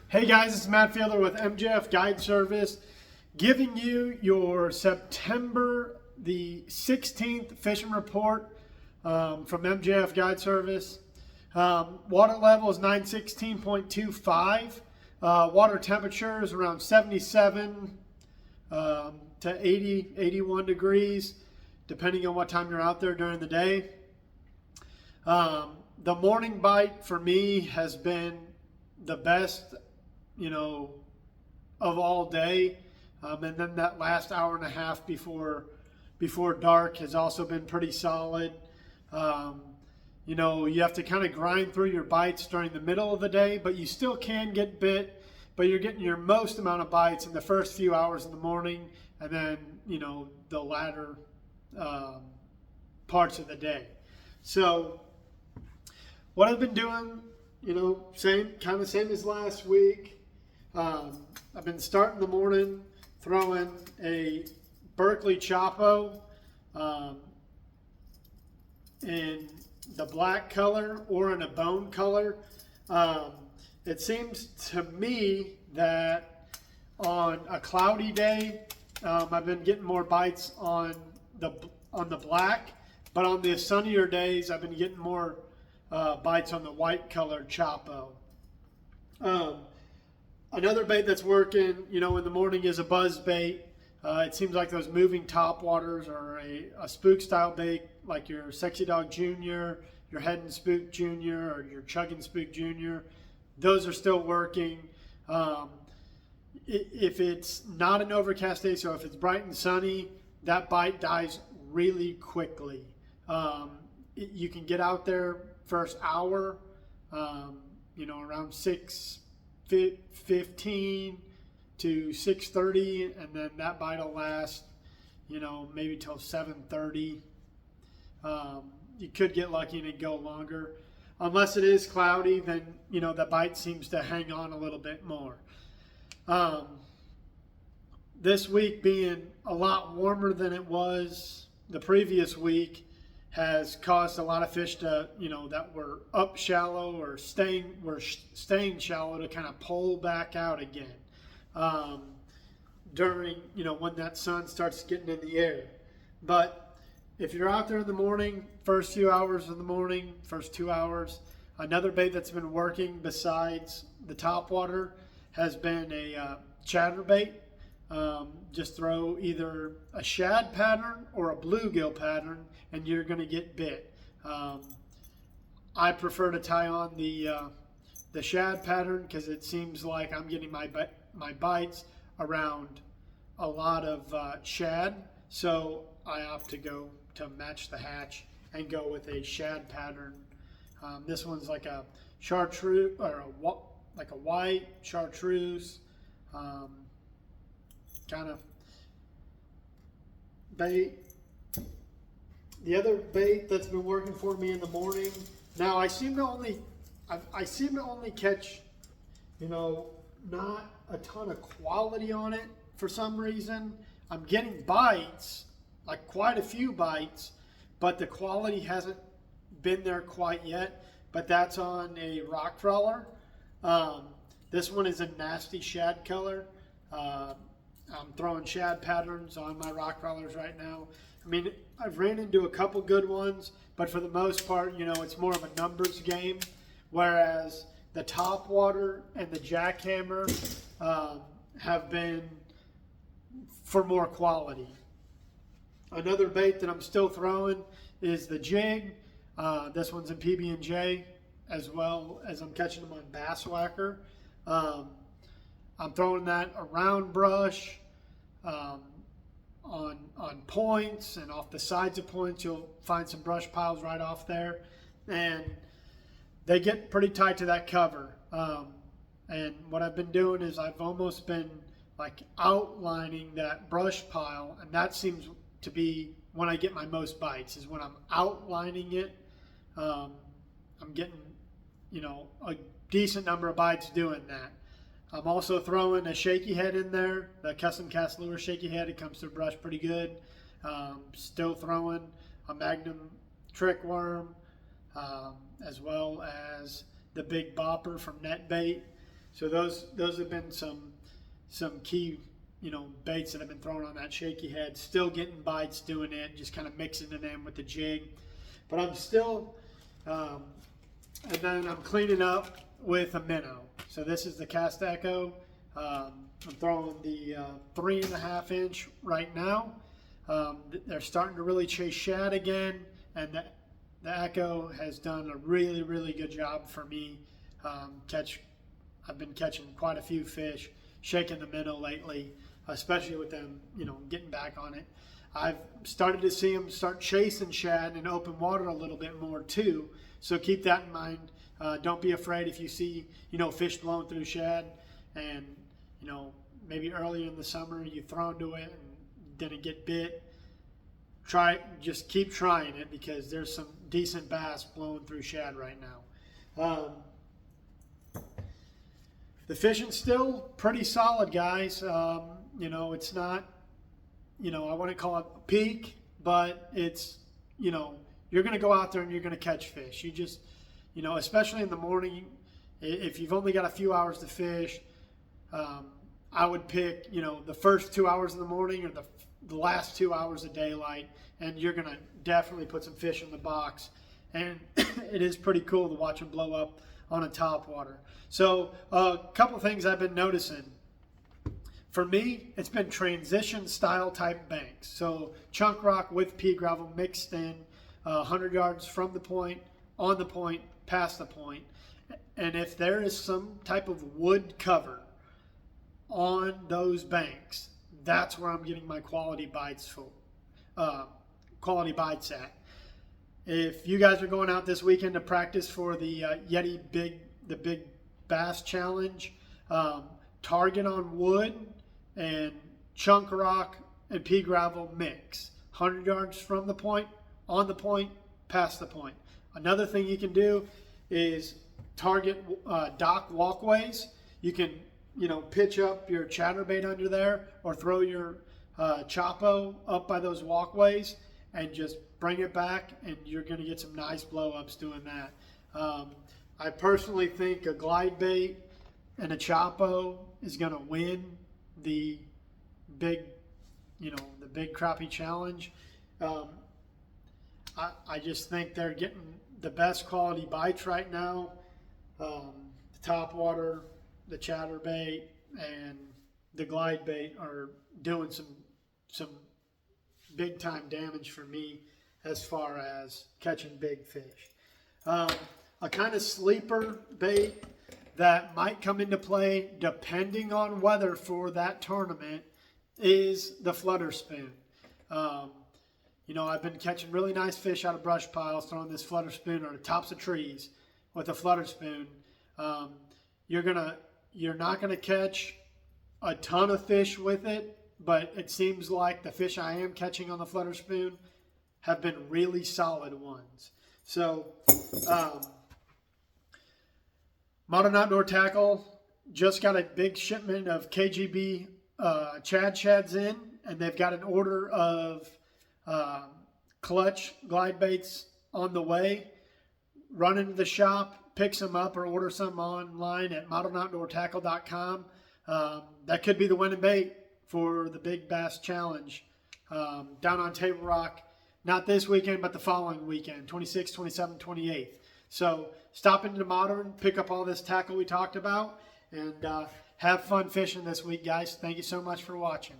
Hey guys, it's Matt Fielder with MJF Guide Service, giving you your September the 16th fishing report from MJF Guide Service. Water level is 916.25. Water temperature is around 77 to 80, 81 degrees, depending on what time you're out there during the day. The morning bite for me has been the best, of all day. And then that last hour and a half before dark has also been pretty solid. You have to kind of grind through your bites during the middle of the day, but you still can get bit, but you're getting your most amount of bites in the first few hours in the morning, and then, the latter parts of the day. So what I've been doing, same as last week. I've been starting the morning throwing a Berkley Choppo in the black color or in a bone color. It seems to me that on a cloudy day, I've been getting more bites on the black, but on the sunnier days, I've been getting more bites on the white colored Choppo. Another bait that's working, in the morning is a buzz bait. It seems like those moving topwaters or a spook style bait, like your Sexy Dog Jr., your Heddon Spook Jr., or your Chugging Spook Jr. Those are still working. If it's not an overcast day, so if it's bright and sunny, that bite dies really quickly. You can get out there first hour, around 6:15 to 6:30, and then that bite will last, maybe till 7:30. You could get lucky and it'd go longer. Unless it is cloudy, then, the bite seems to hang on a little bit more. This week being a lot warmer than it was the previous week has caused a lot of fish to, that were up shallow or staying shallow to kind of pull back out again during, when that sun starts getting in the air. But if you're out there in the morning, first few hours of the morning, first 2 hours, another bait that's been working besides the topwater has been a chatterbait. Just throw either a shad pattern or a bluegill pattern, and you're going to get bit. I prefer to tie on the shad pattern because it seems like I'm getting my bites around a lot of shad. So I opt to go to match the hatch and go with a shad pattern. This one's like a chartreuse or like a white chartreuse kind of bait. The other bait that's been working for me in the morning. Now I seem to only catch, not a ton of quality on it for some reason. I'm getting bites, like quite a few bites, but the quality hasn't been there quite yet. But that's on a RkCrawler. This one is a Nasty Shad color. I'm throwing shad patterns on my RkCrawlers right now. I mean, I've ran into a couple good ones, but for the most part, it's more of a numbers game. Whereas the Topwater and the Jackhammer have been for more quality. Another bait that I'm still throwing is the jig. This one's in PB&J, as well as I'm catching them on Bass Whacker. I'm throwing that around brush, on points and off the sides of points. You'll find some brush piles right off there, and they get pretty tight to that cover. And what I've been doing is I've almost been like outlining that brush pile, and that seems to be when I get my most bites, is when I'm outlining it. I'm getting, a decent number of bites doing that. I'm also throwing a shaky head in there, the custom cast lure shaky head. It comes through brush pretty good. Still throwing a Magnum trick worm, as well as the big bopper from Net Bait. So those have been some key, you know, baits that have been thrown on that shaky head. Still getting bites doing it, just kind of mixing it in with the jig. But I'm still, and then I'm cleaning up with a minnow. So this is the Cast Echo. I'm throwing the 3.5 inch right now. They're starting to really chase shad again, and the Echo has done a really, really good job for me. I've been catching quite a few fish, shaking the minnow lately, especially with them, you know, getting back on it. I've started to see them start chasing shad in open water a little bit more too, so keep that in mind. Don't be afraid if you see, you know, fish blowing through shad, and, you know, maybe earlier in the summer you throw into it and didn't get bit. Just keep trying it, because there's some decent bass blowing through shad right now. The fishing's still pretty solid, guys. You know, it's not, you know, I wouldn't call it a peak, but it's, you know, you're going to go out there and you're going to catch fish. You just, you know, especially in the morning, if you've only got a few hours to fish, I would pick, you know, the first 2 hours in the morning or the last 2 hours of daylight, and you're going to definitely put some fish in the box. And it is pretty cool to watch them blow up on a topwater. So a couple things I've been noticing. For me, it's been transition style type banks. So chunk rock with pea gravel mixed in, 100 yards from the point, on the point, past the point. And if there is some type of wood cover on those banks, that's where I'm getting my quality bites at. If you guys are going out this weekend to practice for the Yeti Big Bass Challenge, target on wood and chunk rock and pea gravel mix. 100 yards from the point, on the point, past the point. Another thing you can do is target dock walkways. You can, you know, pitch up your chatterbait under there, or throw your Choppo up by those walkways and just bring it back, and you're going to get some nice blow-ups doing that. I personally think a glide bait and a Choppo is going to win the big, you know, the big crappie challenge. I just think they're getting the best quality bites right now. The Topwater, the chatterbait, and the glide bait are doing some big time damage for me as far as catching big fish. A kind of sleeper bait that might come into play depending on weather for that tournament is the flutter spoon. You know, I've been catching really nice fish out of brush piles, throwing this flutter spoon on the tops of trees with a flutter spoon. You're not gonna catch a ton of fish with it, but it seems like the fish I am catching on the flutter spoon have been really solid ones. So, Modern Outdoor Tackle just got a big shipment of KGB Chad Shads in, and they've got an order of clutch glide baits on the way. Run into the shop, pick some up, or order some online at modernoutdoortackle.com. That could be the winning bait for the Big Bass Challenge down on Table Rock, not this weekend, but the following weekend, 26th, 27th, 28th. So stop into Modern, pick up all this tackle we talked about, and have fun fishing this week, guys. Thank you so much for watching.